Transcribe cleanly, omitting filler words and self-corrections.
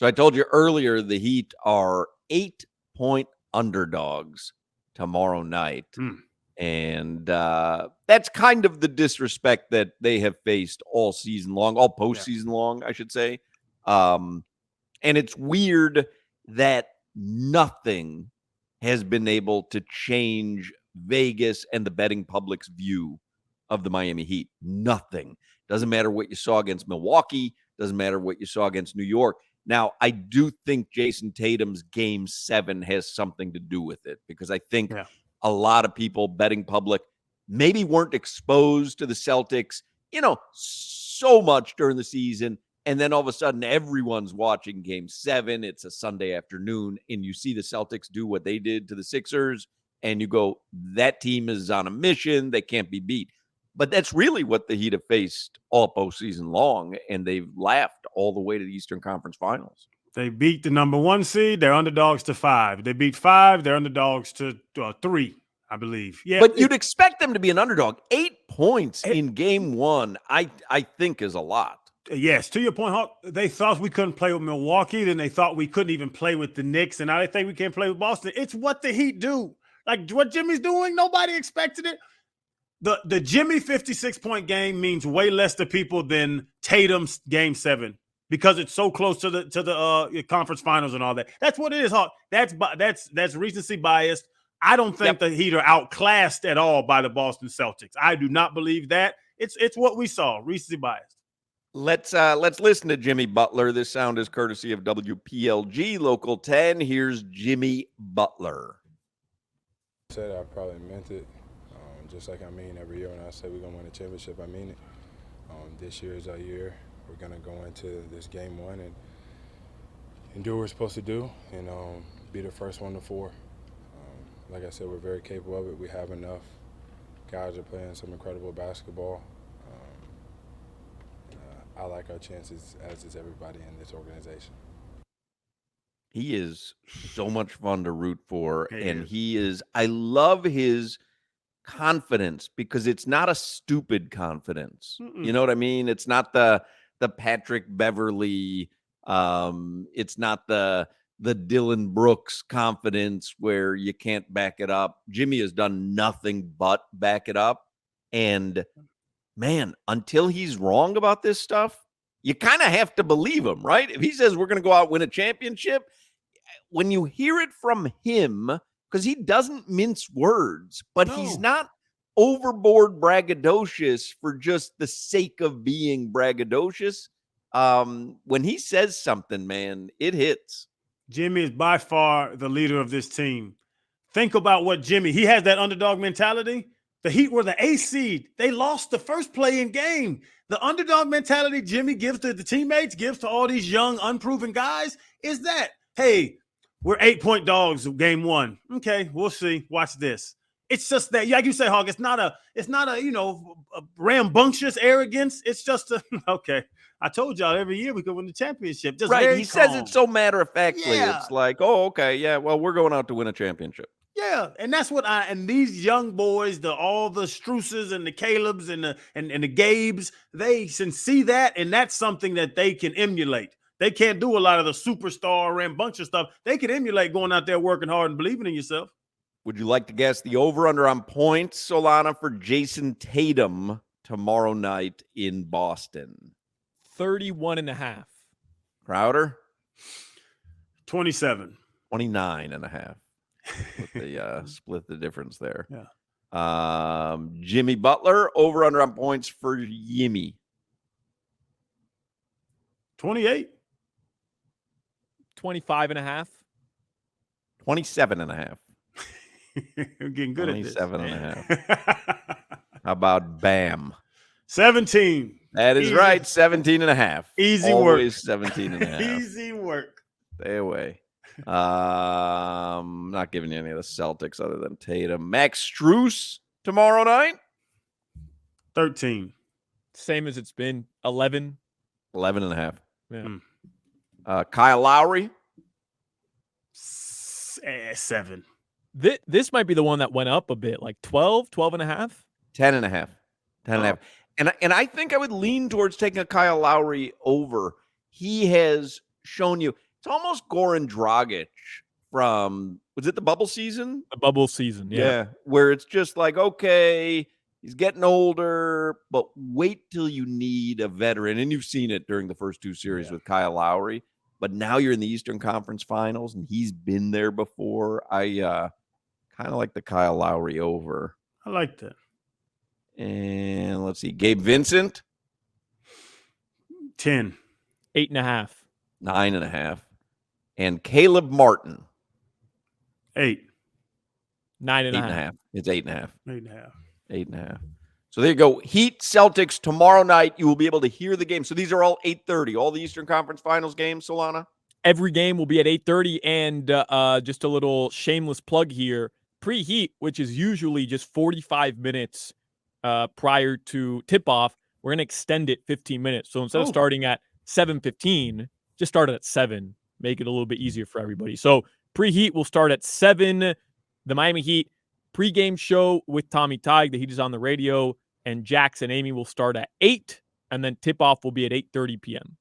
So I told you earlier the Heat are 8-point underdogs tomorrow night. And that's kind of the disrespect that they have faced all season long, all postseason long, I should say. And it's weird that nothing has been able to change Vegas and the betting public's view of the Miami Heat. Nothing. Doesn't matter what you saw against Milwaukee. Doesn't matter what you saw against New York. Now, I do think Jason Tatum's Game 7 has something to do with it because I think a lot of people, betting public, maybe weren't exposed to the Celtics, so much during the season. And then all of a sudden, everyone's watching Game 7. It's a Sunday afternoon, and you see the Celtics do what they did to the Sixers, and you go, that team is on a mission. They can't be beat. But that's really what the Heat have faced all postseason long, and they've laughed all the way to the Eastern Conference Finals. They beat the number 1 seed. They're underdogs to 5. They beat 5. They're underdogs to 3, I believe. Yeah, but you'd expect them to be an underdog. 8 points in Game 1, I think, is a lot. Yes, to your point, Hawk, they thought we couldn't play with Milwaukee. Then they thought we couldn't even play with the Knicks. And now they think we can't play with Boston. It's what the Heat do. Like what Jimmy's doing, nobody expected it. The Jimmy 56-point game means way less to people than Tatum's Game 7 because it's so close to the conference finals and all that. That's what it is, Hawk. That's recency biased. I don't think the Heat are outclassed at all by the Boston Celtics. I do not believe that. It's what we saw, recency biased. Let's listen to Jimmy Butler. This sound is courtesy of WPLG Local 10. Here's Jimmy Butler. I said I probably meant it. Just like I mean every year when I say we're going to win a championship, I mean it. This year is our year. We're going to go into this Game 1 and do what we're supposed to do and be the first one to 4. Like I said, we're very capable of it. We have enough. Guys are playing some incredible basketball. I like our chances, as is everybody in this organization. He is so much fun to root for, and I love his confidence because it's not a stupid confidence. You know what I mean? It's not the Patrick Beverly, it's not the Dylan Brooks confidence where you can't back it up. Jimmy has done nothing but back it up. And man, until he's wrong about this stuff, you kind of have to believe him, right? If he says we're going to go out and win a championship, when you hear it from him, because he doesn't mince words, but he's not overboard braggadocious for just the sake of being braggadocious. When he says something, man, it hits. Jimmy is by far the leader of this team. Think about what he has that underdog mentality. The Heat were the A seed. They lost the first play-in game. The underdog mentality Jimmy gives to the teammates, gives to all these young, unproven guys, is that, hey, we're 8-point dogs of Game 1. Okay, we'll see. Watch this. It's just that, like you say, Hawk, it's not a a rambunctious arrogance. It's just okay. I told y'all every year we could win the championship. Just right. calm. He says it so matter-of-factly. Yeah. It's like, oh, okay, yeah, well, we're going out to win a championship. Yeah, and that's what and these young boys, all the Struces and the Calebs and the Gabes, they can see that, and that's something that they can emulate. They can't do a lot of the superstar rambunctious stuff. They can emulate going out there working hard and believing in yourself. Would you like to guess the over-under on points, Solana, for Jason Tatum tomorrow night in Boston? 31.5. Crowder? 27. 29.5. Split the difference there. Yeah. Jimmy Butler, over-under on points for Yimmy. 28. 25.5. 27.5. You're getting good at this. 27.5. How about Bam? 17. That is right. 17.5. Easy Always work. 17.5. Easy work. Stay away. Not giving you any of the Celtics other than Tatum. Max Strus tomorrow night? 13. Same as it's been. 11. 11.5. Yeah. Kyle Lowry? 7. This might be the one that went up a bit, like 12, 12.5? 10.5. 10.5. And I think I would lean towards taking a Kyle Lowry over. He has shown you It's almost Goran Dragic from, was it the bubble season? The bubble season, yeah. Where it's just like, okay, he's getting older, but wait till you need a veteran. And you've seen it during the first two series with Kyle Lowry. But now you're in the Eastern Conference Finals, and he's been there before. I kind of like the Kyle Lowry over. I like that. And let's see, Gabe Vincent. 10. 8.5. 9.5. And Caleb Martin. 8. 9.5. 8.5. It's 8.5. 8.5. 8.5. So there you go. Heat Celtics tomorrow night. You will be able to hear the game. So these are all 8:30. All the Eastern Conference Finals games, Solana? Every game will be at 8:30. And just a little shameless plug here. Pre-heat, which is usually just 45 minutes prior to tip-off, we're going to extend it 15 minutes. So instead of starting at 7:15, just start it at 7. Make it a little bit easier for everybody. So pre-heat will start at 7. The Miami Heat pregame show with Tommy Tig, the Heat is on the radio, and Jax and Amy will start at 8, and then tip-off will be at 8:30 p.m.